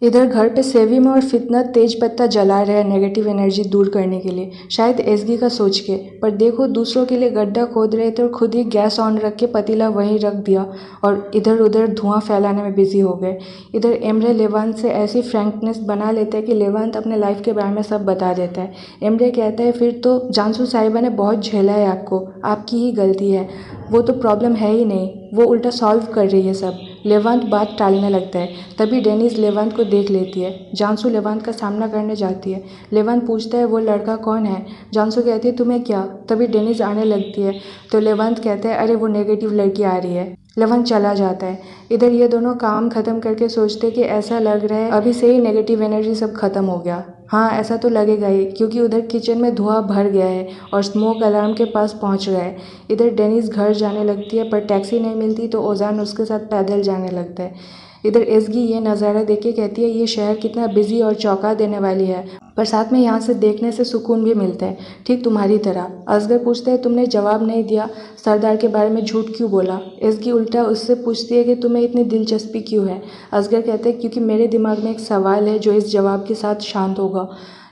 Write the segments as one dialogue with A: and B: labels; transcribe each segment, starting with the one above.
A: इधर घर पे सेविम और फितनत तेज पत्ता जला रहे हैं नेगेटिव एनर्जी दूर करने के लिए, शायद एसगी का सोच के। पर देखो दूसरों के लिए गड्ढा खोद रहे थे और खुद ही गैस ऑन रख के पतीला वहीं रख दिया और इधर उधर धुआं फैलाने में बिजी हो गए। इधर एमरे लेवांत से ऐसी फ्रैंकनेस बना लेता है कि लेवांत अपने लाइफ के बारे में सब बता देता है। एमरे कहता है फिर तो जानसू साहिबा ने बहुत झेला है आपको, आपकी ही गलती है, वो तो प्रॉब्लम है ही नहीं, वो उल्टा सॉल्व कर रही है सब। लेवांत बात टालने लगता है। तभी डेनिस लेवांत को देख लेती है। जानसू लेवांत का सामना करने जाती है। लेवांत पूछता है वो लड़का कौन है। जानसू कहती है तुम्हें क्या। तभी डेनिस आने लगती है तो लेवांत कहता है अरे वो नेगेटिव लड़की आ रही है। लेवांत चला जाता है। इधर ये दोनों काम खत्म करके सोचते कि ऐसा लग रहा है अभी से ही नेगेटिव एनर्जी सब खत्म हो गया। हाँ ऐसा तो लगेगा ही क्योंकि उधर किचन में धुआं भर गया है और स्मोक अलार्म के पास पहुंच गया है। इधर डेनिस घर जाने लगती है पर टैक्सी नहीं मिलती तो ओजान उसके साथ पैदल जाने लगता है। इधर एसगी ये नज़ारा देख के कहती है ये शहर कितना बिजी और चौंका देने वाली है, पर साथ में यहाँ से देखने से सुकून भी मिलता है, ठीक तुम्हारी तरह। असगर पूछता है तुमने जवाब नहीं दिया, सरदार के बारे में झूठ क्यों बोला। एसगी उल्टा उससे पूछती है कि तुम्हें इतनी दिलचस्पी क्यों है। असगर कहते हैं क्योंकि मेरे दिमाग में एक सवाल है जो इस जवाब के साथ शांत होगा।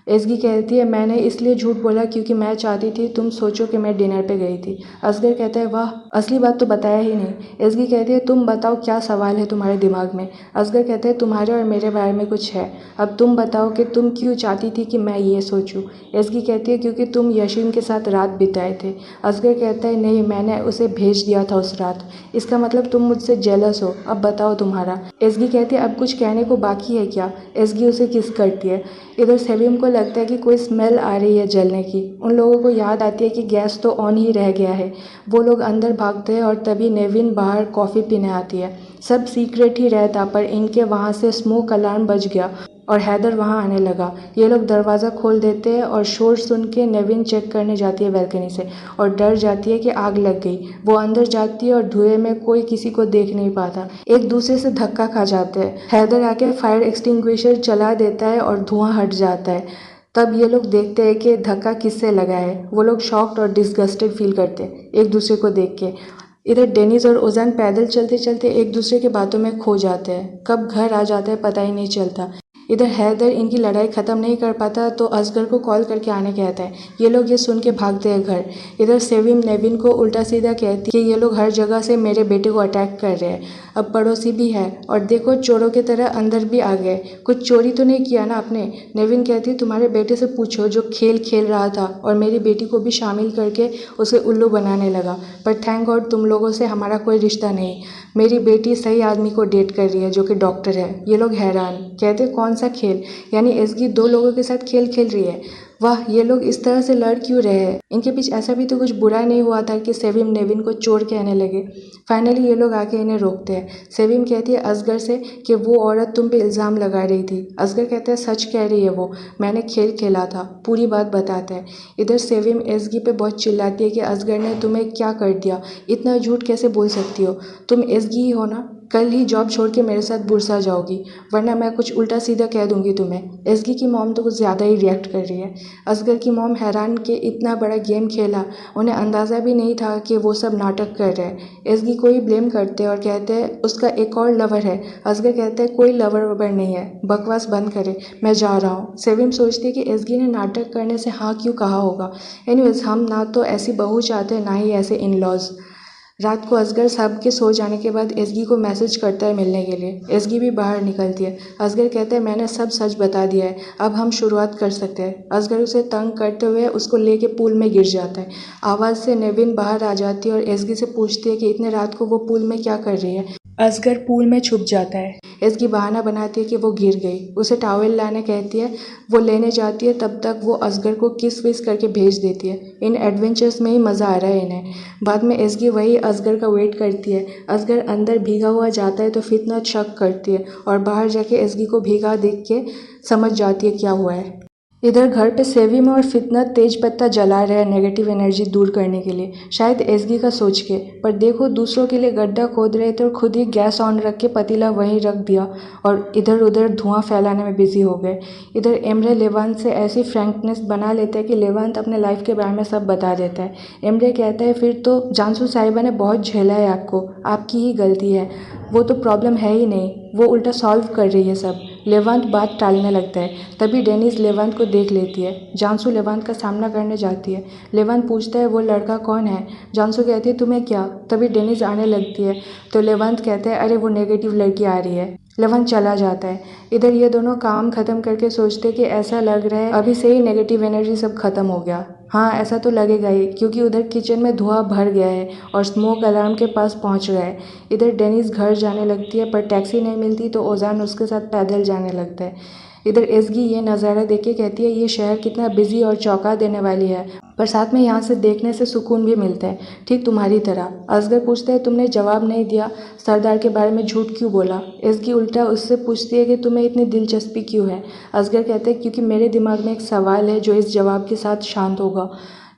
A: एसगी कहती है मैंने इसलिए झूठ बोला क्योंकि मैं चाहती थी तुम सोचो कि मैं डिनर पे गई थी। असगर कहता है वाह, असली बात तो बताया ही नहीं। एसगी कहती है तुम बताओ क्या सवाल है तुम्हारे दिमाग में। असगर कहते हैं तुम्हारे और मेरे बारे में कुछ है, अब तुम बताओ कि तुम क्यों चाहती थी कि मैं ये सोचूं। एसगी कहती है क्योंकि तुम यशीन के साथ रात बिताए थे। असगर कहता है नहीं, मैंने उसे भेज दिया था उस रात। इसका मतलब तुम मुझसे जेलस हो, अब बताओ तुम्हारा। एसगी कहती है अब कुछ कहने को बाकी है क्या। एसगी उसे किस करती है। इधर सेविम को लगता है कि कोई स्मेल आ रही है जलने की। उन लोगों को याद आती है कि गैस तो ऑन ही रह गया है। वो लोग अंदर भागते हैं और तभी नेविन बाहर कॉफ़ी पीने आती है। सब सीक्रेट ही रहता पर इनके वहाँ से स्मोक अलार्म बज गया और हैदर वहाँ आने लगा। ये लोग दरवाज़ा खोल देते हैं और शोर सुन के नेविन चेक करने जाती है बैल्कनी से और डर जाती है कि आग लग गई। वो अंदर जाती है और धुएं में कोई किसी को देख नहीं पाता, एक दूसरे से धक्का खा जाते हैं। हैदर आके फायर एक्सटिंग्विशर चला देता है और धुआं हट जाता है। तब ये लोग देखते हैं कि धक्का किससे लगा है। वो लोग शॉक्ड और डिस्गस्टेड फील करते हैं एक दूसरे को देख के। इधर डेनिस और ओजान पैदल चलते चलते एक दूसरे के बातों में खो जाते हैं। कब घर आ जाते हैं पता ही नहीं चलता। इधर हैदर इनकी लड़ाई ख़त्म नहीं कर पाता तो असगर को कॉल करके आने कहता है। ये लोग ये सुन के भागते हैं घर। इधर सेविम नेविन को उल्टा सीधा कहती है कि ये लोग हर जगह से मेरे बेटे को अटैक कर रहे हैं, अब पड़ोसी भी है और देखो चोरों की तरह अंदर भी आ गए, कुछ चोरी तो नहीं किया ना आपने। नेविन कहती है तुम्हारे बेटे से पूछो जो खेल खेल रहा था और मेरी बेटी को भी शामिल करके उसे उल्लू बनाने लगा, पर थैंक गॉड तुम लोगों से हमारा कोई रिश्ता नहीं। मेरी बेटी सही आदमी को डेट कर रही है जो कि डॉक्टर है। ये लोग हैरान कहते कौन सा खेल, यानी एसगी दो लोगों के साथ खेल खेल रही है। वाह, ये लोग इस तरह से लड़ क्यों रहे हैं। इनके बीच ऐसा भी तो कुछ बुरा नहीं हुआ था कि सेविम नेविन को चोर कहने लगे। फाइनली ये लोग आके इन्हें रोकते हैं। सेविम कहती है असगर से कि वो औरत तुम पे इल्ज़ाम लगा रही थी। असगर कहता है सच कह रही है वो, मैंने खेल खेला था, पूरी बात बताता है। इधर सेविम एसगी पे बहुत चिल्लाती है कि असगर ने तुम्हें क्या कर दिया, इतना झूठ कैसे बोल सकती हो, तुम एसगी ही हो ना, कल ही जॉब छोड़ के मेरे साथ बुरसा जाओगी वरना मैं कुछ उल्टा सीधा कह दूंगी तुम्हें। एसगी की मॉम तो कुछ ज़्यादा ही रिएक्ट कर रही है। असगर की मॉम हैरान कि इतना बड़ा गेम खेला, उन्हें अंदाज़ा भी नहीं था कि वो सब नाटक कर रहे हैं। एसगी को ही ब्लेम करते हैं और कहते हैं उसका एक और लवर है। असगर कहते हैं कोई लवर ववर नहीं है, बकवास बंद करे, मैं जा रहा हूँ। सेविम सोचती है कि एसगी ने नाटक करने से हाँ क्यों कहा होगा। एनीवेज हम ना तो ऐसी बहू चाहते हैं ना ही ऐसे इन लॉज। रात को असगर साहब के सो जाने के बाद एसगी को मैसेज करता है मिलने के लिए। एसगी भी बाहर निकलती है। असगर कहते हैं मैंने सब सच बता दिया है, अब हम शुरुआत कर सकते हैं। असगर उसे तंग करते हुए उसको लेके पूल में गिर जाता है। आवाज़ से नेविन बाहर आ जाती है और एसगी से पूछती है कि इतने रात को वो पूल में क्या कर रही है। असगर पूल में छुप जाता है। एसगी बहाना बनाती है कि वो गिर गई, उसे टॉवेल लाने कहती है। वो लेने जाती है, तब तक वो असगर को किस विस करके भेज देती है। इन एडवेंचर्स में ही मज़ा आ रहा है इन्हें। बाद में एसगी वही असगर का वेट करती है। असगर अंदर भीगा हुआ जाता है तो फितना शक करती है और बाहर जाके एसगी को भीगा देख के समझ जाती है क्या हुआ है। इधर घर पे सेविम और फितनत तेज पत्ता जला रहे हैं नेगेटिव एनर्जी दूर करने के लिए, शायद एसगी का सोच के। पर देखो दूसरों के लिए गड्ढा खोद रहे थे और खुद ही गैस ऑन रख के पतीला वहीं रख दिया और इधर उधर धुआं फैलाने में बिजी हो गए। इधर एमरे लेवांत से ऐसी फ्रैंकनेस बना लेता है कि लेवांत अपने लाइफ के बारे में सब बता देता है। एमरे कहता है फिर तो जानसू साहिबा ने बहुत झेला है आपको, आपकी ही गलती है, वो तो प्रॉब्लम है ही नहीं, वो उल्टा सॉल्व कर रही है सब। लेवांत बात टालने लगता है। तभी डेनिस लेवांत को देख लेती है। जानसू लेवांत का सामना करने जाती है। लेवांत पूछता है वो लड़का कौन है। जानसू कहती है तुम्हें क्या। तभी डेनिस आने लगती है तो लेवांत कहता है अरे वो नेगेटिव लड़की आ रही है। लेवांत चला जाता है। इधर ये दोनों काम खत्म करके सोचते कि ऐसा लग रहा है अभी से ही नेगेटिव एनर्जी सब खत्म हो गया। हाँ ऐसा तो लगेगा ही क्योंकि उधर किचन में धुआं भर गया है और स्मोक अलार्म के पास पहुंच गया है। इधर डेनिस घर जाने लगती है पर टैक्सी नहीं मिलती तो ओजान उसके साथ पैदल जाने लगता है। इधर एसगी ये नज़ारा देख के कहती है ये शहर कितना बिजी और चौंका देने वाली है, पर साथ में यहाँ से देखने से सुकून भी मिलता है, ठीक तुम्हारी तरह। असगर पूछता है तुमने जवाब नहीं दिया, सरदार के बारे में झूठ क्यों बोला। एसगी उल्टा उससे पूछती है कि तुम्हें इतनी दिलचस्पी क्यों है। असगर कहते हैं क्योंकि मेरे दिमाग में एक सवाल है जो इस जवाब के साथ शांत होगा।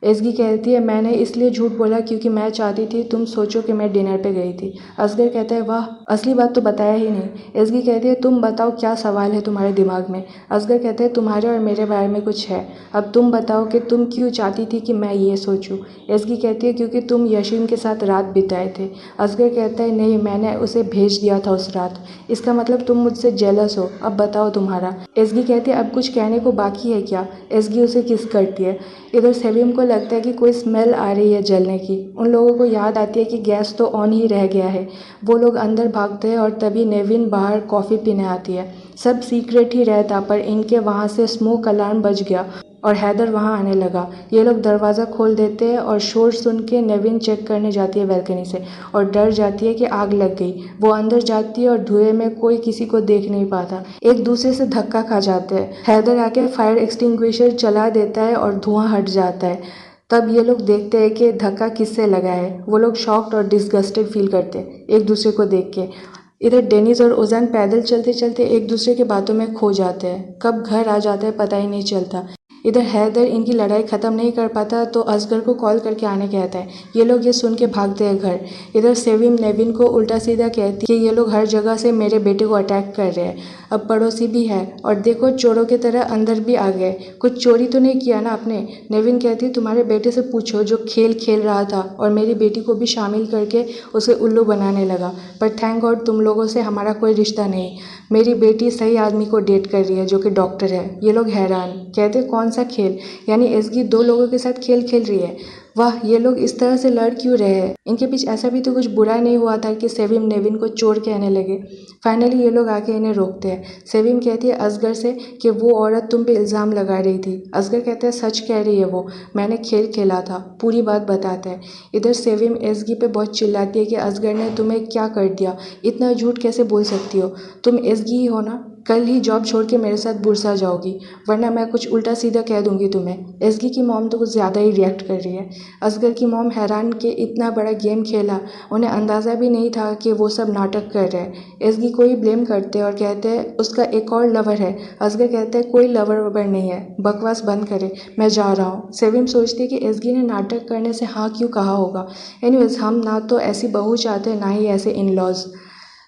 A: एसगी कहती है मैंने इसलिए झूठ बोला क्योंकि मैं चाहती थी तुम सोचो कि मैं डिनर पे गई थी। असगर कहता है वाह असली बात तो बताया ही नहीं। एसगी कहती है तुम बताओ क्या सवाल है तुम्हारे दिमाग में। असगर कहते हैं तुम्हारे और मेरे बारे में कुछ है, अब तुम बताओ कि तुम क्यों चाहती थी कि मैं ये सोचूं। एसगी कहती है क्योंकि तुम यशीम के साथ रात बिताए थे। असगर कहता है नहीं मैंने उसे भेज दिया था उस रात। इसका मतलब तुम मुझसे जेलस हो, अब बताओ तुम्हारा। एसगी कहती है अब कुछ कहने को बाकी है क्या। एसगी उसे किस करती है। इधर सेविम को लगता है कि कोई स्मेल आ रही है जलने की। उन लोगों को याद आती है कि गैस तो ऑन ही रह गया है। वो लोग अंदर भागते हैं और तभी नेविन बाहर कॉफ़ी पीने आती है। सब सीक्रेट ही रहता पर इनके वहाँ से स्मोक अलार्म बज गया और हैदर वहाँ आने लगा। ये लोग दरवाज़ा खोल देते हैं और शोर सुन के नेविन चेक करने जाती है बैल्कनी से और डर जाती है कि आग लग गई। वो अंदर जाती है और धुएं में कोई किसी को देख नहीं पाता, एक दूसरे से धक्का खा जाते हैं। हैदर आके फायर एक्सटिंग्विशर चला देता है और धुआं हट जाता है। तब ये लोग देखते हैं कि धक्का किससे लगा है। वो लोग शॉक्ड और डिस्गस्टेड फील करते हैं एक दूसरे को देख के। इधर डेनिस और ओजान पैदल चलते चलते एक दूसरे के बातों में खो जाते हैं। कब घर आ जाता है पता ही नहीं चलता। इधर हैदर इनकी लड़ाई ख़त्म नहीं कर पाता तो असगर को कॉल करके आने कहता है। ये लोग ये सुन के भागते हैं घर। इधर सेविम नेविन को उल्टा सीधा कहती है कि ये लोग हर जगह से मेरे बेटे को अटैक कर रहे हैं, अब पड़ोसी भी है और देखो चोरों की तरह अंदर भी आ गए, कुछ चोरी तो नहीं किया ना आपने। नेविन कहती है तुम्हारे बेटे से पूछो जो खेल खेल रहा था और मेरी बेटी को भी शामिल करके उसे उल्लू बनाने लगा, पर थैंक गॉड तुम लोगों से हमारा कोई रिश्ता नहीं। मेरी बेटी सही आदमी को डेट कर रही है जो कि डॉक्टर है। ये लोग हैरान कहते कौन सा खेल, यानी एसगी दो लोगों के साथ खेल खेल रही है। वाह ये लोग इस तरह से लड़ क्यों रहे हैं। इनके बीच ऐसा भी तो कुछ बुरा नहीं हुआ था कि सेविम नेविन को चोर कहने लगे। फाइनली ये लोग आके इन्हें रोकते हैं। सेविम कहती है असगर से कि वो औरत तुम पे इल्ज़ाम लगा रही थी। असगर कहते हैं सच कह रही है वो, मैंने खेल खेला था, पूरी बात बताता है। इधर सेविम एसगी पे बहुत चिल्लाती है कि असगर ने तुम्हें क्या कर दिया, इतना झूठ कैसे बोल सकती हो, तुम एसगी ही हो ना, कल ही जॉब छोड़ के मेरे साथ बुरसा जाओगी वरना मैं कुछ उल्टा सीधा कह दूंगी तुम्हें। एसगी की मॉम तो कुछ ज़्यादा ही रिएक्ट कर रही है। असगर की मॉम हैरान कि इतना बड़ा गेम खेला, उन्हें अंदाज़ा भी नहीं था कि वो सब नाटक कर रहे हैं। एसगी को ही ब्लेम करते और कहते हैं उसका एक और लवर है। असगर कहते हैं कोई लवर ववर नहीं है, बकवास बंद करे, मैं जा रहा हूँ। सेविम सोचती है कि एसगी ने नाटक करने से हाँ क्यों कहा होगा। एनीवेज हम ना तो ऐसी बहू चाहते ना ही ऐसे इन लॉज।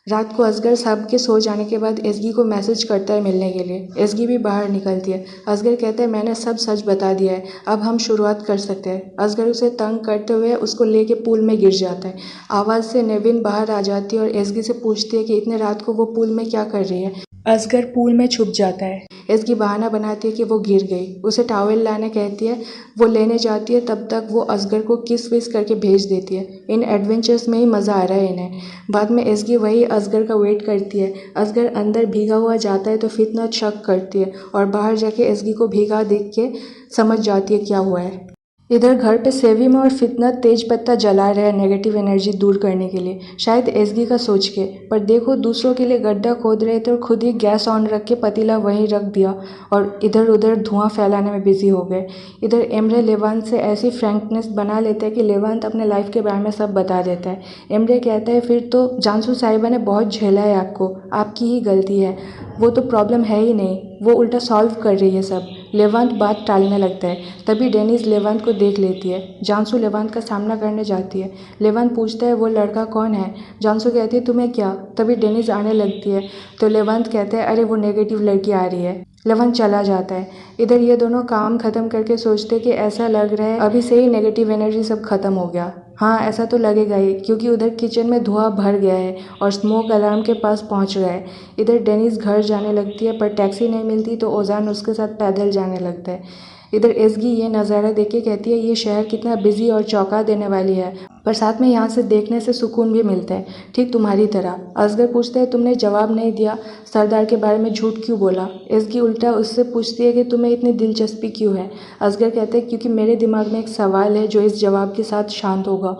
A: रात को असगर साहब के सो जाने के बाद एसगी को मैसेज करता है मिलने के लिए। एसगी भी बाहर निकलती है। असगर कहता है मैंने सब सच बता दिया है, अब हम शुरुआत कर सकते हैं। असगर उसे तंग करते हुए उसको लेके पूल में गिर जाता है। आवाज़ से नेविन बाहर आ जाती है और एसगी से पूछती है कि इतने रात को वो पूल में क्या कर रही है। असगर पूल में छुप जाता है। एसगी बहाना बनाती है कि वो गिर गई, उसे टॉवेल लाने कहती है। वो लेने जाती है, तब तक वो असगर को किस विस करके भेज देती है। इन एडवेंचर्स में ही मज़ा आ रहा है इन्हें। बाद में एसगी वही असगर का वेट करती है। असगर अंदर भीगा हुआ जाता है तो फितनत शक करती है और बाहर जाके एसगी को भीगा देख के समझ जाती है क्या हुआ है। इधर घर पे सेविम और फितनत तेज पत्ता जला रहे हैं नेगेटिव एनर्जी दूर करने के लिए, शायद एसगी का सोच के, पर देखो दूसरों के लिए गड्ढा खोद रहे थे और खुद ही गैस ऑन रख के पतीला वहीं रख दिया और इधर उधर धुआं फैलाने में बिजी हो गए। इधर एमरे लेवांत से ऐसी फ्रैंकनेस बना लेते हैं कि लेवांत अपने लाइफ के बारे में सब बता देता है। एमरे कहता है फिर तो जानसू साहिबा ने बहुत झेला है आपको, आपकी ही गलती है, वो तो प्रॉब्लम है ही नहीं, वो उल्टा सॉल्व कर रही है सब। लेवांत बात टालने लगता है। तभी डेनिस लेवांत को देख लेती है। जानसू लेवांत का सामना करने जाती है। लेवांत पूछता है वो लड़का कौन है। जानसू कहती है तुम्हें क्या। तभी डेनिस आने लगती है तो लेवांत कहता है अरे वो नेगेटिव लड़की आ रही है। लवन चला जाता है। इधर ये दोनों काम ख़त्म करके सोचते कि ऐसा लग रहा है अभी से ही नेगेटिव एनर्जी सब ख़त्म हो गया। हाँ, ऐसा तो लगेगा ही, क्योंकि उधर किचन में धुआं भर गया है और स्मोक अलार्म के पास पहुंच गया है। इधर डेनिस घर जाने लगती है, पर टैक्सी नहीं मिलती तो ओजान उसके साथ पैदल जाने लगता है। इधर एसगी ये नज़ारा देख के कहती है ये शहर कितना बिजी और चौंका देने वाली है, पर साथ में यहाँ से देखने से सुकून भी मिलता है, ठीक तुम्हारी तरह। असगर पूछता है तुमने जवाब नहीं दिया, सरदार के बारे में झूठ क्यों बोला। एसगी उल्टा उससे पूछती है कि तुम्हें इतनी दिलचस्पी क्यों है। असगर कहते हैं क्योंकि मेरे दिमाग में एक सवाल है जो इस जवाब के साथ शांत होगा।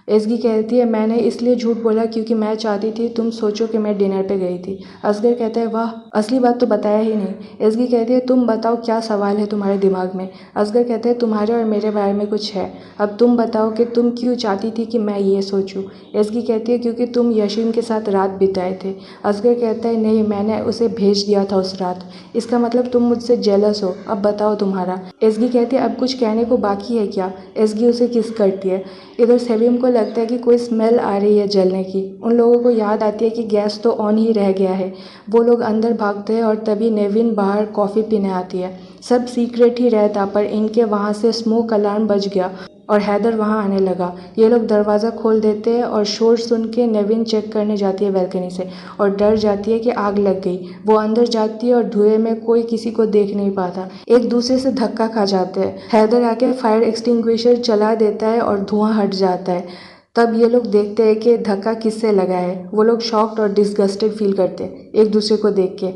A: एसगी कहती है मैंने इसलिए झूठ बोला क्योंकि मैं चाहती थी तुम सोचो कि मैं डिनर पे गई थी। असगर कहता है वाह, असली बात तो बताया ही नहीं। एसगी कहती है तुम बताओ क्या सवाल है तुम्हारे दिमाग में। असगर कहते हैं तुम्हारे और मेरे बारे में कुछ है, अब तुम बताओ कि तुम क्यों चाहती थी कि मैं ये सोचूं। एसगी कहती है क्योंकि तुम यशीन के साथ रात बिताए थे। असगर कहता है नहीं, मैंने उसे भेज दिया था उस रात। इसका मतलब तुम मुझसे जेलस हो, अब बताओ तुम्हारा। एसगी कहती है अब कुछ कहने को बाकी है क्या। एसगी उसे किस करती है। इधर सेविम को लगता है कि कोई स्मेल आ रही है जलने की। उन लोगों को याद आती है कि गैस तो ऑन ही रह गया है। वो लोग अंदर भागते हैं और तभी नेविन बाहर कॉफ़ी पीने आती है। सब सीक्रेट ही रहता, पर इनके वहाँ से स्मोक अलार्म बज गया और हैदर वहाँ आने लगा। ये लोग दरवाज़ा खोल देते हैं और शोर सुन के नेविन चेक करने जाती है बैल्कनी से और डर जाती है कि आग लग गई। वो अंदर जाती है और धुएं में कोई किसी को देख नहीं पाता, एक दूसरे से धक्का खा जाते हैं। हैदर आके फायर एक्सटिंग्विशर चला देता है और धुआं हट जाता है। तब ये लोग देखते हैं कि धक्का किससे लगा है। वो लोग शॉक्ड और डिस्गस्टेड फील करते हैं एक दूसरे को देख के।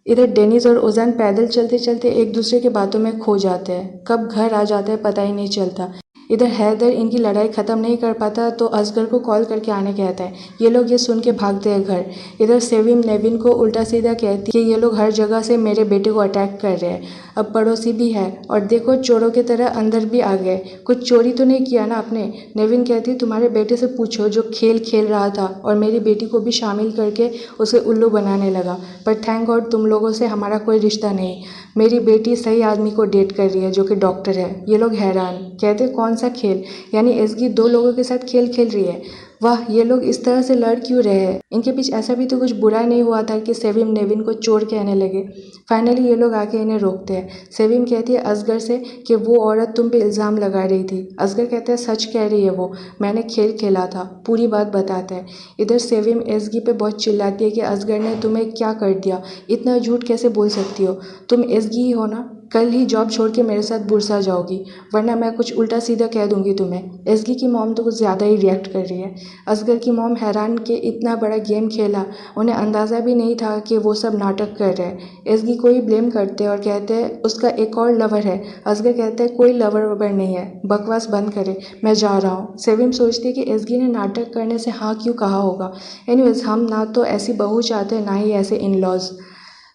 A: इधर डेनिस और ओजान पैदल चलते चलते एक दूसरे के बातों में खो जाते हैं। कब घर आ जाते हैं पता ही नहीं चलता। इधर हैदर इनकी लड़ाई ख़त्म नहीं कर पाता तो असगर को कॉल करके आने कहता है। ये लोग ये सुन के भागते हैं घर। इधर सेविम नेविन को उल्टा सीधा कहती है कि ये लोग हर जगह से मेरे बेटे को अटैक कर रहे हैं, अब पड़ोसी भी है और देखो चोरों की तरह अंदर भी आ गए। कुछ चोरी तो नहीं किया ना आपने। नेविन कहती है तुम्हारे बेटे से पूछो जो खेल खेल रहा था और मेरी बेटी को भी शामिल करके उसे उल्लू बनाने लगा, पर थैंक गॉड तुम लोगों से हमारा कोई रिश्ता नहीं। मेरी बेटी सही आदमी को डेट कर रही है जो कि डॉक्टर है। ये लोग हैरान, कहते कौन सा खेल, यानी एसगी दो लोगों के साथ खेल खेल रही है। वाह, ये लोग इस तरह से लड़ क्यों रहे हैं। इनके बीच ऐसा भी तो कुछ बुरा नहीं हुआ था कि सेविम नेविन को चोर कहने लगे। फाइनली ये लोग आके इन्हें रोकते हैं। सेविम कहती है असगर से कि वो औरत तुम पे इल्ज़ाम लगा रही थी। असगर कहता है सच कह रही है वो, मैंने खेल खेला था, पूरी बात बताता है। इधर सेविम एसगी पे बहुत चिल्लाती है कि असगर ने तुम्हें क्या कर दिया, इतना झूठ कैसे बोल सकती हो, तुम एसगी ही हो ना, कल ही जॉब छोड़ के मेरे साथ बुरसा जाओगी वरना मैं कुछ उल्टा सीधा कह दूंगी तुम्हें। एसगी की मॉम तो कुछ ज़्यादा ही रिएक्ट कर रही है। असगर की मॉम हैरान कि इतना बड़ा गेम खेला, उन्हें अंदाज़ा भी नहीं था कि वो सब नाटक कर रहे हैं। एसगी को ही ब्लेम करते हैं और कहते हैं उसका एक और लवर है। असगर कहते हैं कोई लवर ववर नहीं है, बकवास बंद करे, मैं जा रहा हूँ। सेविम सोचती है कि एसगी ने नाटक करने से हाँ क्यों कहा होगा। एनीवेज हम ना तो ऐसी बहू चाहते हैं ना ही ऐसे इन लॉज।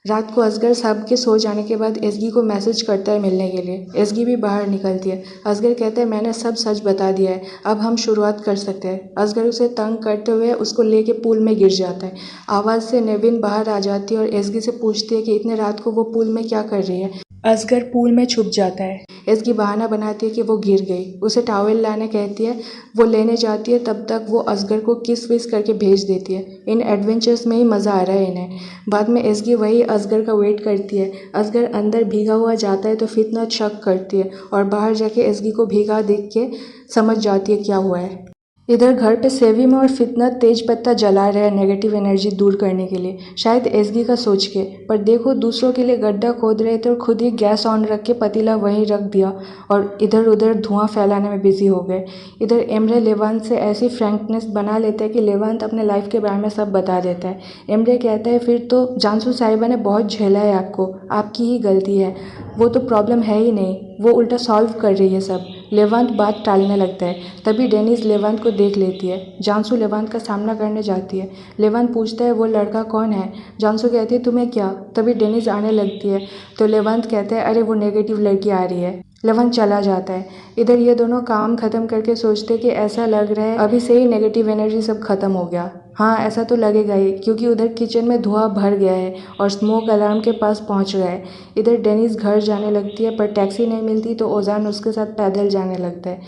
A: रात को असगर सब के सो जाने के बाद एसगी को मैसेज करता है मिलने के लिए। एसगी भी बाहर निकलती है। असगर कहते हैं मैंने सब सच बता दिया है, अब हम शुरुआत कर सकते हैं। असगर उसे तंग करते हुए उसको लेके पूल में गिर जाता है। आवाज़ से नेविन बाहर आ जाती है और एसगी से पूछती है कि इतने रात को वो पूल में क्या कर रही है। असगर पूल में छुप जाता है। एसगी बहाना बनाती है कि वो गिर गई, उसे टॉवेल लाने कहती है। वो लेने जाती है, तब तक वो असगर को किस विस करके भेज देती है। इन एडवेंचर्स में ही मज़ा आ रहा है इन्हें। बाद में एसगी वही असगर का वेट करती है। असगर अंदर भीगा हुआ जाता है तो फितनत शक करती है और बाहर जाके एसगी को भीगा देख के समझ जाती है क्या हुआ है। इधर घर पे सेविम और फितनत तेज पत्ता जला रहे हैं नेगेटिव एनर्जी दूर करने के लिए, शायद एसगी का सोच के, पर देखो दूसरों के लिए गड्ढा खोद रहे थे और खुद ही गैस ऑन रख के पतीला वहीं रख दिया और इधर उधर धुआं फैलाने में बिजी हो गए। इधर एमरे लेवांत से ऐसी फ्रैंकनेस बना लेता है कि लेवांत अपने लाइफ के बारे में सब बता देता है। एमरे कहता है फिर तो जानसू साहिबा ने बहुत झेला है आपको, आपकी ही गलती है, वो तो प्रॉब्लम है ही नहीं, वो उल्टा सॉल्व कर रही है सब। लेवांत बात टालने लगता है। तभी डेनिस लेवांत को देख लेती है। जानसू लेवांत का सामना करने जाती है। लेवांत पूछता है वो लड़का कौन है। जानसू कहती है तुम्हें क्या। तभी डेनिस आने लगती है तो लेवांत कहता है अरे वो नेगेटिव लड़की आ रही है। लेवांत चला जाता है। इधर ये दोनों काम ख़त्म करके सोचते कि ऐसा लग रहा है अभी से ही नेगेटिव एनर्जी सब ख़त्म हो गया। हाँ, ऐसा तो लगेगा ही, क्योंकि उधर किचन में धुआं भर गया है और स्मोक अलार्म के पास पहुंच गया है। इधर डेनिस घर जाने लगती है, पर टैक्सी नहीं मिलती तो ओजान उसके साथ पैदल जाने लगता है।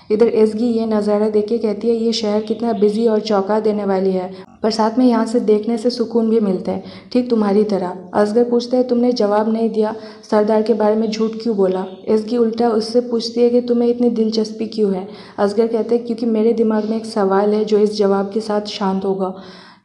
A: इधर एसगी ये नज़ारा देख के कहती है ये शहर कितना बिजी और चौंका देने वाली है, पर साथ में यहाँ से देखने से सुकून भी मिलता है, ठीक तुम्हारी तरह। असगर पूछता है तुमने जवाब नहीं दिया, सरदार के बारे में झूठ क्यों बोला। एसगी उल्टा उससे पूछती है कि तुम्हें इतनी दिलचस्पी क्यों है। असगर कहते हैं क्योंकि मेरे दिमाग में एक सवाल है जो इस जवाब के साथ शांत होगा।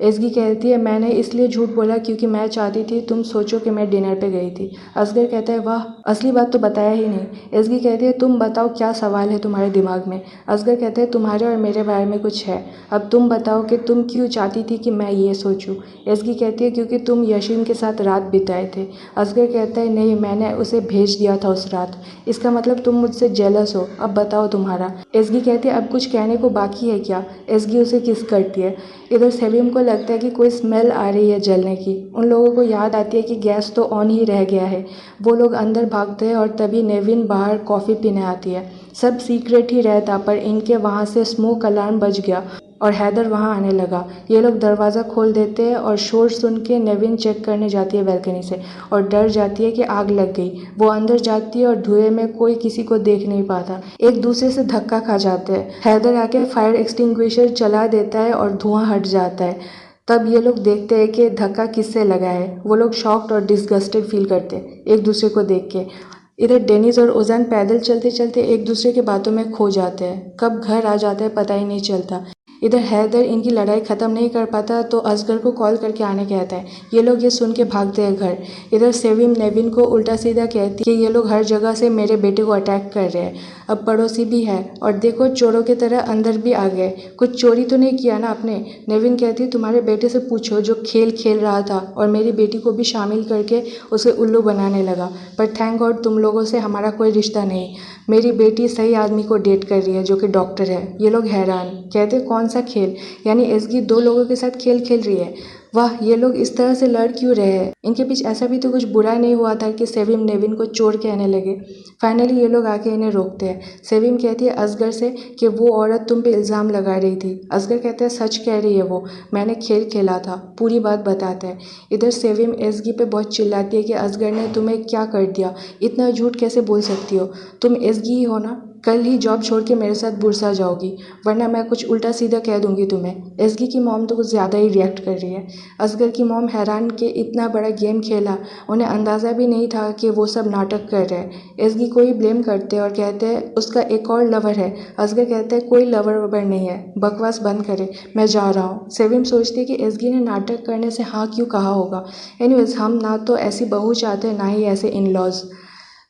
A: एसगी कहती है मैंने इसलिए झूठ बोला क्योंकि मैं चाहती थी तुम सोचो कि मैं डिनर पे गई थी। असगर कहता है वाह, असली बात तो बताया ही नहीं। एसगी कहती है तुम बताओ क्या सवाल है तुम्हारे दिमाग में। असगर कहते हैं तुम्हारे और मेरे बारे में कुछ है, अब तुम बताओ कि तुम क्यों चाहती थी कि मैं ये सोचूं। एसगी कहती है क्योंकि तुम यशीन के साथ रात बिताए थे। असगर कहता है नहीं, मैंने उसे भेज दिया था उस रात। इसका मतलब तुम मुझसे जेलस हो, अब बताओ तुम्हारा। एसगी कहती है अब कुछ कहने को बाकी है क्या। एसगी उसे किस करती है। इधर सेलिम को लगता है कि कोई स्मेल आ रही है जलने की। उन लोगों को याद आती है कि गैस तो ऑन ही रह गया है। वो लोग अंदर भागते हैं और तभी नेविन बाहर कॉफ़ी पीने आती है। सब सीक्रेट ही रहता पर इनके वहाँ से स्मोक अलार्म बज गया और हैदर वहाँ आने लगा। ये लोग दरवाज़ा खोल देते हैं और शोर सुन के नेविन चेक करने जाती है बैल्कनी से और डर जाती है कि आग लग गई। वो अंदर जाती है और धुएं में कोई किसी को देख नहीं पाता। एक दूसरे से धक्का खा जाते हैं। हैदर आके फायर एक्सटिंग्विशर चला देता है और धुआं हट जाता है। तब ये लोग देखते हैं कि धक्का किससे लगा है। वो लोग शॉक्ड और डिस्गस्टेड फील करते हैं एक दूसरे को देख के। इधर डेनिस और ओजान पैदल चलते चलते एक दूसरे के बातों में खो जाते हैं। कब घर आ जाते हैं पता ही नहीं चलता। इधर हैदर इनकी लड़ाई ख़त्म नहीं कर पाता तो असगर को कॉल करके आने कहता है। ये लोग ये सुन के भागते हैं घर। इधर सेविम नेविन को उल्टा सीधा कहती है कि ये लोग हर जगह से मेरे बेटे को अटैक कर रहे हैं। अब पड़ोसी भी है और देखो चोरों की तरह अंदर भी आ गए। कुछ चोरी तो नहीं किया ना आपने। नेविन कहती है तुम्हारे बेटे से पूछो जो खेल खेल रहा था और मेरी बेटी को भी शामिल करके उसे उल्लू बनाने लगा। पर थैंक गॉड तुम लोगों से हमारा कोई रिश्ता नहीं। मेरी बेटी सही आदमी को डेट कर रही है जो कि डॉक्टर है। ये लोग हैरान कहते कौन सा खेल, यानी एसगी दो लोगों के साथ खेल खेल रही है। वाह, ये लोग इस तरह से लड़ क्यों रहे हैं। इनके बीच ऐसा भी तो कुछ बुरा नहीं हुआ था कि सेविम नेविन को चोर कहने लगे। फाइनली ये लोग आके इन्हें रोकते हैं। सेविम कहती है असगर से कि वो औरत तुम पे इल्ज़ाम लगा रही थी। असगर कहते हैं सच कह रही है वो, मैंने खेल खेला था, पूरी बात बताता है। इधर सेविम एसगी पे बहुत चिल्लाती है कि असगर ने तुम्हें क्या कर दिया, इतना झूठ कैसे बोल सकती हो, तुम एसगी ही हो ना। कल ही जॉब छोड़ के मेरे साथ बुरसा जाओगी वरना मैं कुछ उल्टा सीधा कह दूंगी तुम्हें। एसगी की मॉम तो कुछ ज़्यादा ही रिएक्ट कर रही है। असगर की मॉम हैरान कि इतना बड़ा गेम खेला, उन्हें अंदाज़ा भी नहीं था कि वो सब नाटक कर रहे हैं। एसगी को ही ब्लेम करते हैं और कहते हैं उसका एक और लवर है। असगर कहते हैं कोई लवर ववर नहीं है, बकवास बंद करे, मैं जा रहा हूँ। सेविम सोचती है कि एसगी ने नाटक करने से हाँ क्यों कहा होगा। एनीवेज हम ना तो ऐसी बहू चाहते हैं ना ही ऐसे इन लॉज।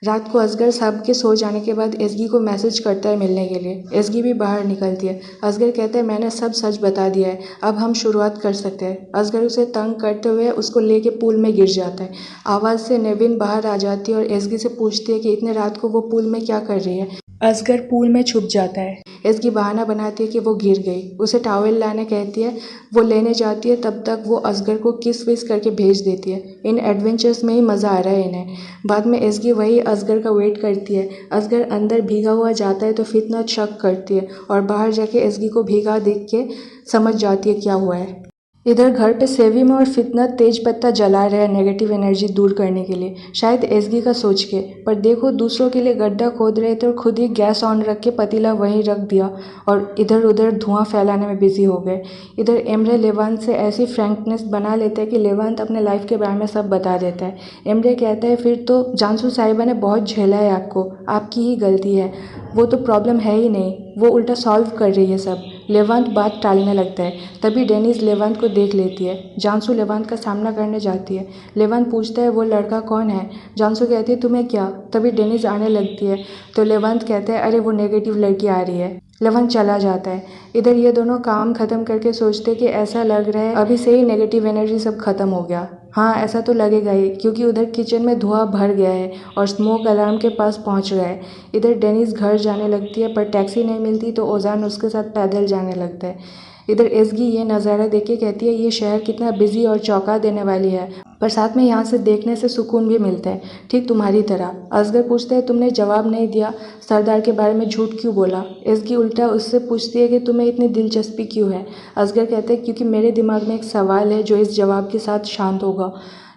A: रात को असगर साहब के सो जाने के बाद एसगी को मैसेज करता है मिलने के लिए। एसगी भी बाहर निकलती है। असगर कहते हैं मैंने सब सच बता दिया है, अब हम शुरुआत कर सकते हैं। असगर उसे तंग करते हुए उसको लेके पूल में गिर जाता है। आवाज़ से नेविन बाहर आ जाती है और एसगी से पूछती है कि इतने रात को वो पूल में क्या कर रही है। असगर पूल में छुप जाता है। एसगी बहाना बनाती है कि वो गिर गई, उसे टॉवेल लाने कहती है। वो लेने जाती है, तब तक वो असगर को किस विस करके भेज देती है। इन एडवेंचर्स में ही मज़ा आ रहा है इन्हें। बाद में एसगी वही असगर का वेट करती है। असगर अंदर भीगा हुआ जाता है तो फितना शक करती है और बाहर जाके एसगी को भीगा देख के समझ जाती है क्या हुआ है। इधर घर पे सेविम और फितनत तेज पत्ता जला रहे हैं नेगेटिव एनर्जी दूर करने के लिए, शायद एसगी का सोच के। पर देखो दूसरों के लिए गड्ढा खोद रहे थे और खुद ही गैस ऑन रख के पतीला वहीं रख दिया और इधर उधर धुआं फैलाने में बिजी हो गए। इधर एमरे लेवांत से ऐसी फ्रैंकनेस बना लेते हैं कि लेवांत अपने लाइफ के बारे में सब बता देता है। एमरे कहता है फिर तो जानसू साहिबा ने बहुत झेला है आपको, आपकी ही गलती है, वो तो प्रॉब्लम है ही नहीं, वो उल्टा सॉल्व कर रही है सब। लेवांत बात टालने लगता है। तभी डेनिस लेवांत को देख लेती है। जानसू लेवांत का सामना करने जाती है। लेवांत पूछता है वो लड़का कौन है। जानसू कहती है तुम्हें क्या। तभी डेनिस आने लगती है तो लेवांत कहता है अरे वो नेगेटिव लड़की आ रही है। लेवांत चला जाता है। इधर ये दोनों काम ख़त्म करके सोचते कि ऐसा लग रहा है अभी से ही नेगेटिव एनर्जी सब खत्म हो गया। हाँ ऐसा तो लगेगा ही क्योंकि उधर किचन में धुआं भर गया है और स्मोक अलार्म के पास पहुंच गया है। इधर डेनिस घर जाने लगती है पर टैक्सी नहीं मिलती तो ओजान उसके साथ पैदल जाने लगता है। इधर एसगी ये नज़ारा देख के कहती है ये शहर कितना बिजी और चौंका देने वाली है, पर साथ में यहाँ से देखने से सुकून भी मिलता है, ठीक तुम्हारी तरह। असगर पूछता है तुमने जवाब नहीं दिया, सरदार के बारे में झूठ क्यों बोला। एसगी उल्टा उससे पूछती है कि तुम्हें इतनी दिलचस्पी क्यों है। असगर कहते हैं क्योंकि मेरे दिमाग में एक सवाल है जो इस जवाब के साथ शांत होगा।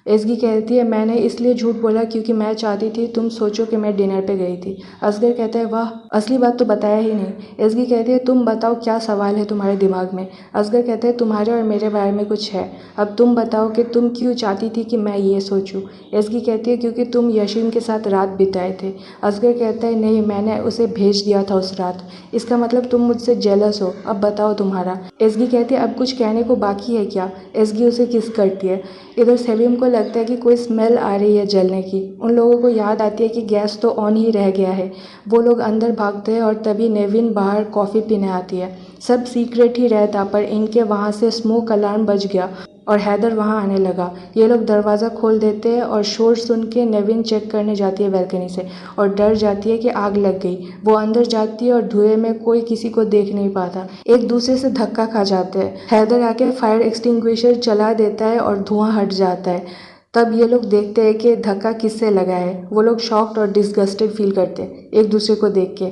A: एसगी कहती है मैंने इसलिए झूठ बोला क्योंकि मैं चाहती थी तुम सोचो कि मैं डिनर पे गई थी। असगर कहता है वाह, असली बात तो बताया ही नहीं। एसगी कहती है तुम बताओ क्या सवाल है तुम्हारे दिमाग में। असगर कहता है तुम्हारे और मेरे बारे में कुछ है, अब तुम बताओ कि तुम क्यों चाहती थी कि मैं ये सोचूं। एसगी कहती है क्योंकि तुम यशीम के साथ रात बिताए थे। असगर कहता है नहीं, मैंने उसे भेज दिया था उस रात। इसका मतलब तुम मुझसे जेलस हो, अब बताओ तुम्हारा। एसगी कहती है अब कुछ कहने को बाकी है क्या। एसगी उसे किस करती है। इधर सेविम को लगता है कि कोई स्मेल आ रही है जलने की। उन लोगों को याद आती है कि गैस तो ऑन ही रह गया है। वो लोग अंदर भागते हैं और तभी नेविन बाहर कॉफ़ी पीने आती है। सब सीक्रेट ही रहता पर इनके वहाँ से स्मोक अलार्म बज गया और हैदर वहाँ आने लगा। ये लोग दरवाज़ा खोल देते हैं और शोर सुन के नेविन चेक करने जाती है बैल्कनी से और डर जाती है कि आग लग गई। वो अंदर जाती है और धुएं में कोई किसी को देख नहीं पाता। एक दूसरे से धक्का खा जाते हैं। हैदर आके फायर एक्सटिंग्विशर चला देता है और धुआं हट जाता है। तब ये लोग देखते हैं कि धक्का किससे लगा है। वो लोग शॉक्ड और डिस्गस्टेड फील करते हैं एक दूसरे को देख के।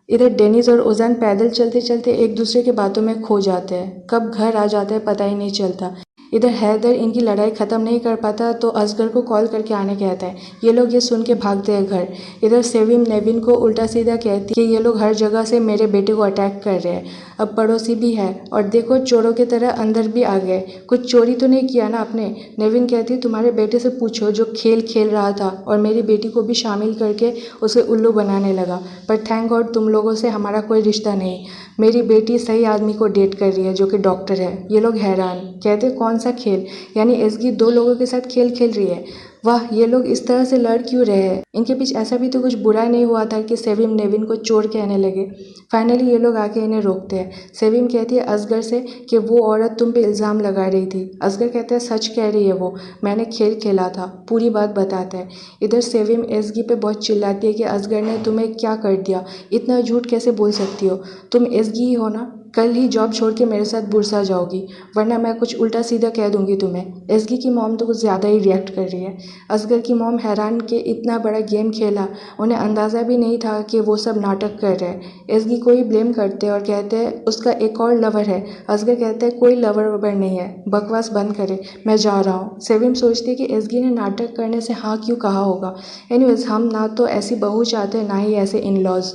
A: इधर डेनिस और ओजान पैदल चलते चलते एक दूसरे के बातों में खो जाते हैं। कब घर आ जाते हैं पता ही नहीं चलता। इधर हैदर इनकी लड़ाई ख़त्म नहीं कर पाता तो असगर को कॉल करके आने कहता है। ये लोग ये सुन के भागते हैं घर। इधर सेविम नेविन को उल्टा सीधा कहती है कि ये लोग हर जगह से मेरे बेटे को अटैक कर रहे हैं। अब पड़ोसी भी है और देखो चोरों की तरह अंदर भी आ गए। कुछ चोरी तो नहीं किया ना आपने। नेविन कहती है तुम्हारे बेटे से पूछो जो खेल खेल रहा था और मेरी बेटी को भी शामिल करके उसे उल्लू बनाने लगा। पर थैंक गॉड तुम लोगों से हमारा कोई रिश्ता नहीं। मेरी बेटी सही आदमी को डेट कर रही है जो कि डॉक्टर है। ये लोग हैरान कहते कौन सा खेल, यानी एसगी दो लोगों के साथ खेल खेल रही है। वाह, ये लोग इस तरह से लड़ क्यों रहे हैं। इनके बीच ऐसा भी तो कुछ बुरा नहीं हुआ था कि सेविम नेविन को चोर कहने लगे। फाइनली ये लोग आके इन्हें रोकते हैं। सेविम कहती है असगर से कि वो औरत तुम पे इल्ज़ाम लगा रही थी। असगर कहता है सच कह रही है वो, मैंने खेल खेला था। पूरी बात बताता है। इधर सेविम एसगी पे बहुत चिल्लाती है कि असगर ने तुम्हें क्या कर दिया, इतना झूठ कैसे बोल सकती हो। तुम एसगी ही हो ना, कल ही जॉब छोड़ के मेरे साथ बुरसा जाओगी वरना मैं कुछ उल्टा सीधा कह दूंगी तुम्हें। एसगी की मॉम तो कुछ ज़्यादा ही रिएक्ट कर रही है। असगर की मॉम हैरान कि इतना बड़ा गेम खेला, उन्हें अंदाज़ा भी नहीं था कि वो सब नाटक कर रहे हैं। एसगी को ही ब्लेम करते और कहते हैं उसका एक और लवर है। असगर कहते हैं कोई लवर ववर नहीं है, बकवास बंद करे, मैं जा रहा हूँ। सेविम सोचती है कि एसगी ने नाटक करने से हाँ क्यों कहा होगा। एनीवेज हम ना तो ऐसी बहू चाहते ना ही ऐसे इन लॉज।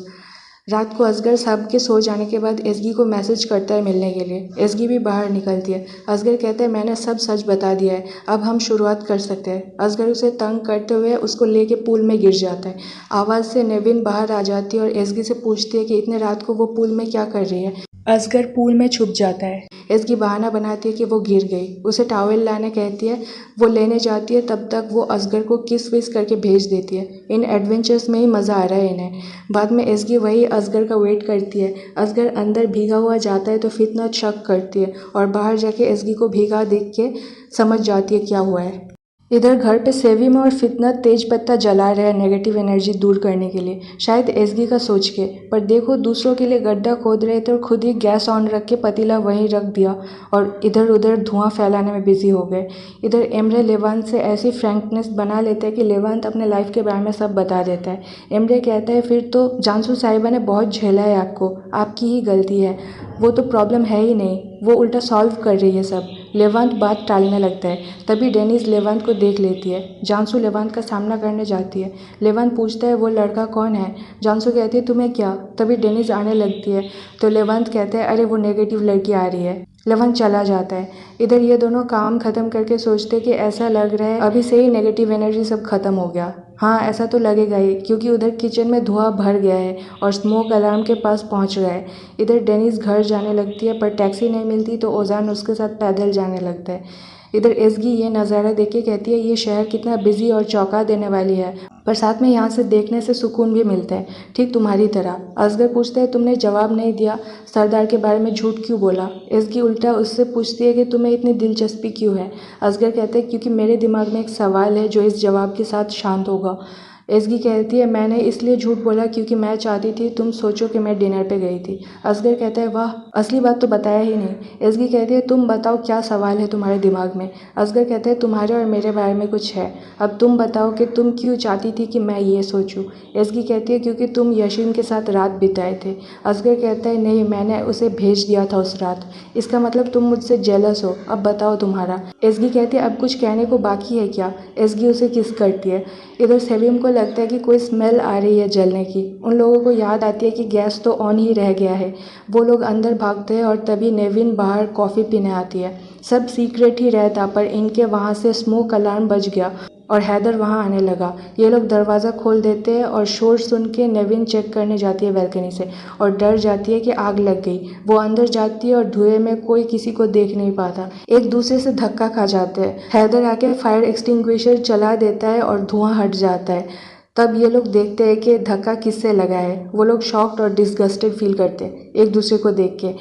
A: रात को असगर साहब के सो जाने के बाद एसगी को मैसेज करता है मिलने के लिए। एसगी भी बाहर निकलती है। असगर कहता है मैंने सब सच बता दिया है, अब हम शुरुआत कर सकते हैं। असगर उसे तंग करते हुए उसको लेके पूल में गिर जाता है। आवाज़ से नेविन बाहर आ जाती है और एसगी से पूछती है कि इतने रात को वो पूल में क्या कर रही है। असगर पूल में छुप जाता है। एसगी बहाना बनाती है कि वो गिर गई। उसे टॉवेल लाने कहती है। वो लेने जाती है, तब तक वो असगर को किस विस करके भेज देती है। इन एडवेंचर्स में ही मज़ा आ रहा है इन्हें। बाद में एसगी वही असगर का वेट करती है। असगर अंदर भीगा हुआ जाता है तो फितनत शक करती है और बाहर जाके एसगी को भीगा देख के समझ जाती है क्या हुआ है। इधर घर पे सेविम और फितनत तेज पत्ता जला रहे हैं नेगेटिव एनर्जी दूर करने के लिए, शायद एसगी का सोच के। पर देखो दूसरों के लिए गड्ढा खोद रहे थे और खुद ही गैस ऑन रख के पतीला वहीं रख दिया और इधर उधर धुआं फैलाने में बिजी हो गए। इधर एमरे लेवांत से ऐसी फ्रैंकनेस बना लेते हैं कि लेवांत अपने लाइफ के बारे में सब बता देता है। एमरे कहता है फिर तो जानसू साहिबा ने बहुत झेला है आपको, आपकी ही गलती है, वो तो प्रॉब्लम है ही नहीं, वो उल्टा सॉल्व कर रही है सब। लेवांत बात टालने लगता है। तभी डेनिस लेवांत को देख लेती है। जानसू लेवांत का सामना करने जाती है। लेवांत पूछता है वो लड़का कौन है। जानसू कहती है तुम्हें क्या। तभी डेनिस आने लगती है तो लेवांत कहता है अरे वो नेगेटिव लड़की आ रही है। लेवांत चला जाता है। इधर ये दोनों काम ख़त्म करके सोचते कि ऐसा लग रहा है अभी से ही नेगेटिव एनर्जी सब खत्म हो गया। हाँ ऐसा तो लगेगा ही क्योंकि उधर किचन में धुआं भर गया है और स्मोक अलार्म के पास पहुंच गया है। इधर डेनिस घर जाने लगती है पर टैक्सी नहीं मिलती तो ओजान उसके साथ पैदल जाने लगता है। इधर एसगी ये नज़ारा देख के कहती है ये शहर कितना बिजी और चौंका देने वाली है, पर साथ में यहाँ से देखने से सुकून भी मिलता है, ठीक तुम्हारी तरह। असगर पूछता है तुमने जवाब नहीं दिया, सरदार के बारे में झूठ क्यों बोला। एसगी उल्टा उससे पूछती है कि तुम्हें इतनी दिलचस्पी क्यों है। असगर कहते हैं क्योंकि मेरे दिमाग में एक सवाल है जो इस जवाब के साथ शांत होगा। एसगी कहती है मैंने इसलिए झूठ बोला क्योंकि मैं चाहती थी तुम सोचो कि मैं डिनर पे गई थी। असगर कहता है वाह, असली बात तो बताया ही नहीं। एसगी कहती है तुम बताओ क्या सवाल है तुम्हारे दिमाग में। असगर कहता है तुम्हारे और मेरे बारे में कुछ है, अब तुम बताओ कि तुम क्यों चाहती थी कि मैं ये सोचूं। एसगी कहती है क्योंकि तुम यशीन के साथ रात बिताए थे। असगर कहता है नहीं, मैंने उसे भेज दिया था उस रात। इसका मतलब तुम मुझसे जेलस हो, अब बताओ तुम्हारा। एसगी कहती है अब कुछ कहने को बाकी है क्या। एसगी उसे किस करती है। इधर सेविम को लगता है कि कोई स्मेल आ रही है जलने की। उन लोगों को याद आती है कि गैस तो ऑन ही रह गया है। वो लोग अंदर भागते हैं और तभी नेविन बाहर कॉफ़ी पीने आती है। सब सीक्रेट ही रहता पर इनके वहाँ से स्मोक अलार्म बज गया और हैदर वहाँ आने लगा। ये लोग दरवाज़ा खोल देते हैं और शोर सुन के नेविन चेक करने जाती है बैल्कनी से और डर जाती है कि आग लग गई। वो अंदर जाती है और धुएं में कोई किसी को देख नहीं पाता। एक दूसरे से धक्का खा जाते हैं। हैदर आके फायर एक्सटिंग्विशर चला देता है और धुआं हट जाता है। तब ये लोग देखते हैं कि धक्का किससे लगा है। वो लोग शॉक्ड और डिस्गस्टेड फील करते हैं एक दूसरे को देख के।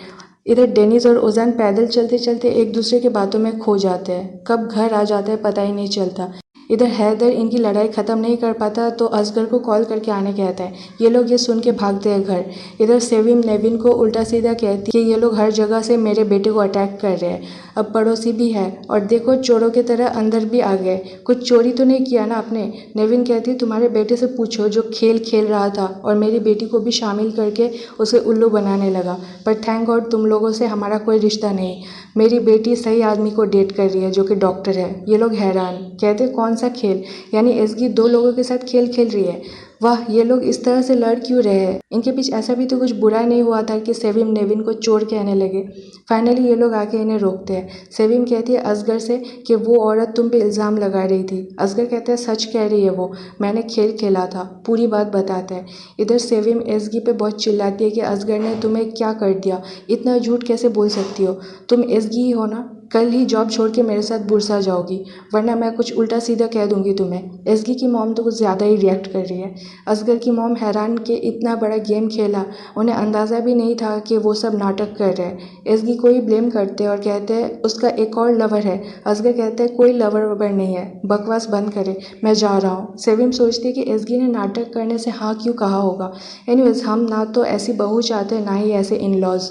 A: इधर डेनिस और ओजान पैदल चलते चलते एक दूसरे के बातों में खो जाते हैं। कब घर आ जाते हैं पता ही नहीं चलता। इधर हैदर इनकी लड़ाई ख़त्म नहीं कर पाता तो असगर को कॉल करके आने कहता है। ये लोग ये सुन के भागते हैं घर। इधर सेविम नेविन को उल्टा सीधा कहती है कि ये लोग हर जगह से मेरे बेटे को अटैक कर रहे हैं। अब पड़ोसी भी है और देखो चोरों की तरह अंदर भी आ गए। कुछ चोरी तो नहीं किया ना आपने। नेविन कहती है तुम्हारे बेटे से पूछो जो खेल खेल रहा था और मेरी बेटी को भी शामिल करके उसे उल्लू बनाने लगा। पर थैंक गॉड तुम लोगों से हमारा कोई रिश्ता नहीं। मेरी बेटी सही आदमी को डेट कर रही है जो कि डॉक्टर है। ये लोग हैरान कहते कौन सा खेल, यानी एसगी दो लोगों के साथ खेल खेल रही है। वाह, ये लोग इस तरह से लड़ क्यों रहे हैं। इनके बीच ऐसा भी तो कुछ बुरा नहीं हुआ था कि सेविम नेविन को चोर कहने लगे। फाइनली ये लोग आके इन्हें रोकते हैं। सेविम कहती है असगर से कि वो औरत तुम पे इल्ज़ाम लगा रही थी। असगर कहता है सच कह रही है वो, मैंने खेल खेला था, पूरी बात बताता है। इधर सेविम एसगी पे बहुत चिल्लाती है कि असगर ने तुम्हें क्या कर दिया, इतना झूठ कैसे बोल सकती हो, तुम एसगी ही हो ना। कल ही जॉब छोड़ के मेरे साथ बुरसा जाओगी वरना मैं कुछ उल्टा सीधा कह दूंगी तुम्हें। एसगी की मॉम तो कुछ ज़्यादा ही रिएक्ट कर रही है। असगर की मॉम हैरान कि इतना बड़ा गेम खेला, उन्हें अंदाज़ा भी नहीं था कि वो सब नाटक कर रहे हैं। एसगी को ही ब्लेम करते हैं और कहते हैं उसका एक और लवर है। असगर कहते हैं कोई लवर ववर नहीं है, बकवास बंद करे, मैं जा रहा हूँ। सेविम सोचती है कि एसगी ने नाटक करने से हाँ क्यों कहा होगा। एनीवेज हम ना तो ऐसी बहू चाहते हैं ना ही ऐसे इन लॉज।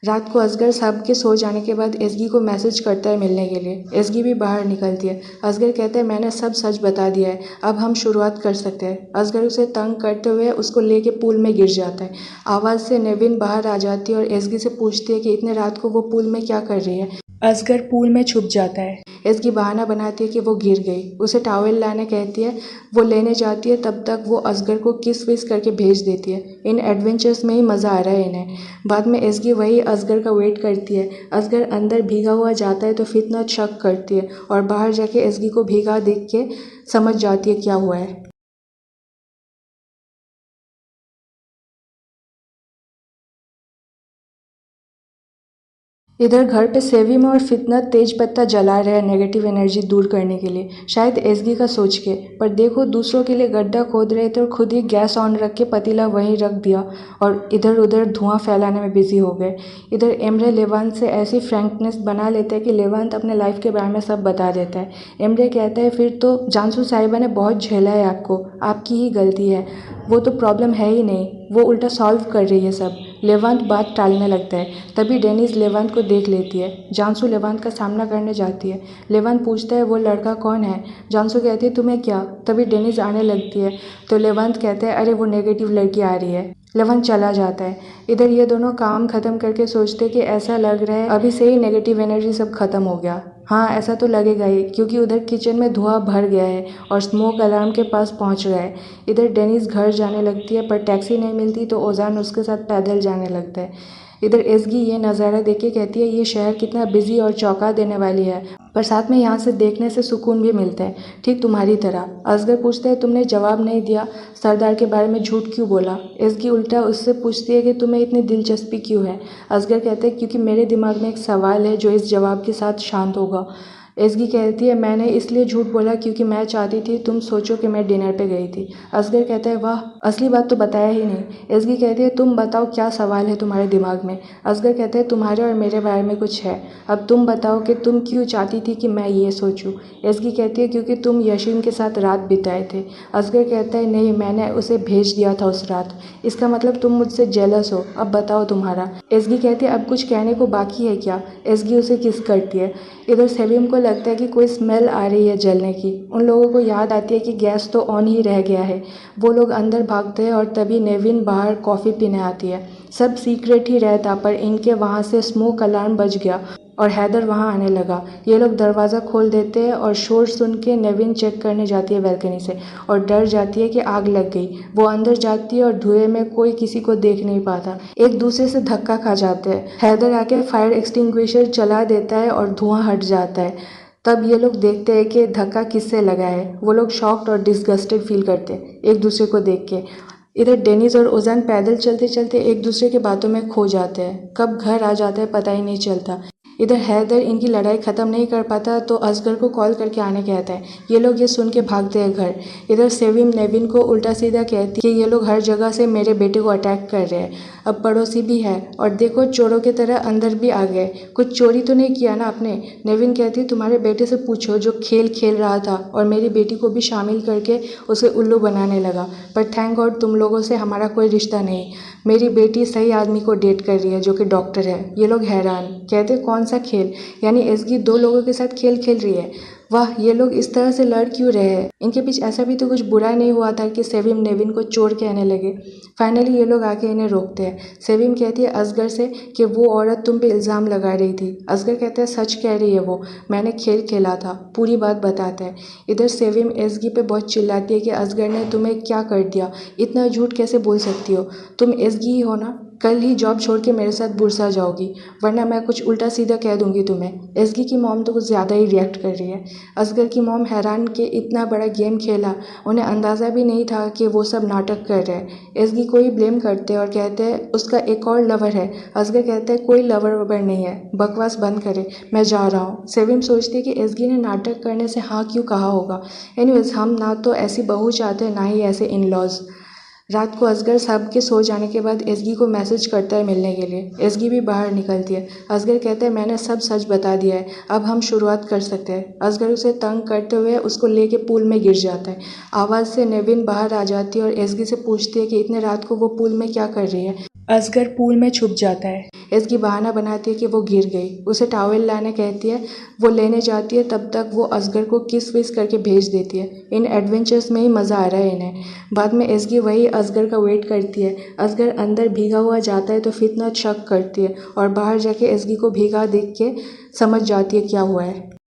A: रात को असगर सब के सो जाने के बाद एसगी को मैसेज करता है मिलने के लिए। एसगी भी बाहर निकलती है। असगर कहते हैं मैंने सब सच बता दिया है, अब हम शुरुआत कर सकते हैं। असगर उसे तंग करते हुए उसको लेके पूल में गिर जाता है। आवाज़ से नेविन बाहर आ जाती है और एसगी से पूछती है कि इतने रात को वो पूल में क्या कर रही है। असगर पूल में छुप जाता है। एसगी बहाना बनाती है कि वो गिर गई, उसे टॉवेल लाने कहती है। वो लेने जाती है, तब तक वो असगर को किस विस करके भेज देती है। इन एडवेंचर्स में ही मज़ा आ रहा है इन्हें। बाद में एसगी वही असगर का वेट करती है। असगर अंदर भीगा हुआ जाता है तो फितना शक करती है और बाहर जाके एसगी को भीगा देख के समझ जाती है क्या हुआ है। इधर घर पे सेविम और फितनत तेज पत्ता जला रहे हैं नेगेटिव एनर्जी दूर करने के लिए, शायद एसगी का सोच के। पर देखो दूसरों के लिए गड्ढा खोद रहे थे और खुद ही गैस ऑन रख के पतीला वहीं रख दिया और इधर उधर धुआं फैलाने में बिजी हो गए। इधर एमरे लेवांत से ऐसी फ्रैंकनेस बना लेते हैं कि लेवांत अपने लाइफ के बारे में सब बता देता है। एमरे कहता है फिर तो जानसू साहिबा ने बहुत झेला है आपको, आपकी ही गलती है, वो तो प्रॉब्लम है ही नहीं, वो उल्टा सॉल्व कर रही है सब। लेवांत बात टालने लगता है। तभी डेनिस लेवांत को देख लेती है। जानसू लेवांत का सामना करने जाती है। लेवांत पूछता है वो लड़का कौन है। जानसू कहती है तुम्हें क्या। तभी डेनिस आने लगती है तो लेवांत कहता है अरे वो नेगेटिव लड़की आ रही है। लेवांत चला जाता है। इधर ये दोनों काम ख़त्म करके सोचते कि ऐसा लग रहा है अभी से ही नेगेटिव एनर्जी सब खत्म हो गया। हाँ ऐसा तो लगेगा ही क्योंकि उधर किचन में धुआं भर गया है और स्मोक अलार्म के पास पहुंच गया है। इधर डेनिस घर जाने लगती है पर टैक्सी नहीं मिलती तो ओजान उसके साथ पैदल जाने लगता है। इधर एसगी ये नज़ारा देख के कहती है ये शहर कितना बिजी और चौंका देने वाली है, पर साथ में यहाँ से देखने से सुकून भी मिलता है, ठीक तुम्हारी तरह। असगर पूछते है तुमने जवाब नहीं दिया, सरदार के बारे में झूठ क्यों बोला। एसगी उल्टा उससे पूछती है कि तुम्हें इतनी दिलचस्पी क्यों है। असगर कहते हैं क्योंकि मेरे दिमाग में एक सवाल है जो इस जवाब के साथ शांत होगा। एसगी कहती है मैंने इसलिए झूठ बोला क्योंकि मैं चाहती थी तुम सोचो कि मैं डिनर पे गई थी। असगर कहता है वाह, असली बात तो बताया ही नहीं। एसगी कहती है तुम बताओ क्या सवाल है तुम्हारे दिमाग में। असगर कहता है तुम्हारे और मेरे बारे में कुछ है, अब तुम बताओ कि तुम क्यों चाहती थी कि मैं ये सोचूं। एसगी कहती है क्योंकि तुम यशीम के साथ रात बिताए थे। असगर कहता है नहीं, मैंने उसे भेज दिया था उस रात। इसका मतलब तुम मुझसे जेलस हो, अब बताओ तुम्हारा। एसगी कहती है अब कुछ कहने को बाकी है क्या। एसगी उसे किस करती है। इधर सेविम को लगता है कि कोई स्मेल आ रही है जलने की। उन लोगों को याद आती है कि गैस तो ऑन ही रह गया है। वो लोग अंदर भागते हैं और तभी नेविन बाहर कॉफ़ी पीने आती है। सब सीक्रेट ही रहता पर इनके वहाँ से स्मोक अलार्म बज गया और हैदर वहाँ आने लगा। ये लोग दरवाज़ा खोल देते हैं और शोर सुन के नेविन चेक करने जाती है बैल्कनी से और डर जाती है कि आग लग गई। वो अंदर जाती है और धुएं में कोई किसी को देख नहीं पाता। एक दूसरे से धक्का खा जाते हैं। हैदर आके फायर एक्सटिंग्विशर चला देता है और धुआं हट जाता है। तब ये लोग देखते हैं कि धक्का किससे लगा है। वो लोग शॉक्ड और डिस्गस्टेड फील करते हैं एक दूसरे को देख के। इधर डेनिस और ओजान पैदल चलते चलते एक दूसरे के बातों में खो जाते हैं। कब घर आ जाते हैं पता ही नहीं चलता। इधर हैदर इनकी लड़ाई ख़त्म नहीं कर पाता तो असगर को कॉल करके आने कहता है। ये लोग ये सुन के भागते हैं घर। इधर सेविम नेविन को उल्टा सीधा कहती है कि ये लोग हर जगह से मेरे बेटे को अटैक कर रहे हैं। अब पड़ोसी भी है और देखो चोरों की तरह अंदर भी आ गए। कुछ चोरी तो नहीं किया ना आपने। नेविन कहती है तुम्हारे बेटे से पूछो जो खेल खेल रहा था और मेरी बेटी को भी शामिल करके उसे उल्लू बनाने लगा। पर थैंक गॉड तुम लोगों से हमारा कोई रिश्ता नहीं। मेरी बेटी सही आदमी को डेट कर रही है जो कि डॉक्टर है। ये लोग हैरान कहते कौन सा खेल, यानी एसगी दो लोगों के साथ खेल खेल रही है। वाह, ये लोग इस तरह से लड़ क्यों रहे हैं। इनके बीच ऐसा भी तो कुछ बुरा नहीं हुआ था कि सेविम नेविन को चोर कहने लगे। फाइनली ये लोग आके इन्हें रोकते हैं। सेविम कहती है असगर से कि वो औरत तुम पे इल्ज़ाम लगा रही थी। असगर कहते हैं सच कह रही है वो, मैंने खेल खेला था, पूरी बात बताता है। इधर सेविम एसगी पे बहुत चिल्लाती है कि असगर ने तुम्हें क्या कर दिया, इतना झूठ कैसे बोल सकती हो, तुम एसगी ही हो ना। कल ही जॉब छोड़ के मेरे साथ बुरसा जाओगी वरना मैं कुछ उल्टा सीधा कह दूंगी तुम्हें। एसगी की मॉम तो कुछ ज़्यादा ही रिएक्ट कर रही है। असगर की मॉम हैरान कि इतना बड़ा गेम खेला, उन्हें अंदाज़ा भी नहीं था कि वो सब नाटक कर रहे हैं। एसगी को ही ब्लेम करते और कहते हैं उसका एक और लवर है। असगर कहते हैं कोई लवर ववर नहीं है, बकवास बंद करे, मैं जा रहा हूँ। सेविम सोचती है कि एसगी ने नाटक करने से हाँ क्यों कहा होगा। एनीवेज हम ना तो ऐसी बहू चाहते ना ही ऐसे इन लॉज। रात को असगर साहब के सो जाने के बाद एसगी को मैसेज करता है मिलने के लिए। एसगी भी बाहर निकलती है। असगर कहता है मैंने सब सच बता दिया है, अब हम शुरुआत कर सकते हैं। असगर उसे तंग करते हुए उसको लेके पूल में गिर जाता है। आवाज़ से नेविन बाहर आ जाती है और एसगी से पूछती है कि इतने रात को वो पूल में क्या कर रही है। असगर पूल में छुप जाता है। एसगी बहाना बनाती है कि वो गिर गई, उसे टॉवेल लाने कहती है। वो लेने जाती है, तब तक वो असगर को किस विस करके भेज देती है। इन एडवेंचर्स में ही मज़ा आ रहा है इन्हें। बाद में एसगी वही असगर का वेट करती है। असगर अंदर भीगा हुआ जाता है तो फितनत शक करती है और बाहर जाके एसगी को भीगा देख के समझ जाती है क्या हुआ है।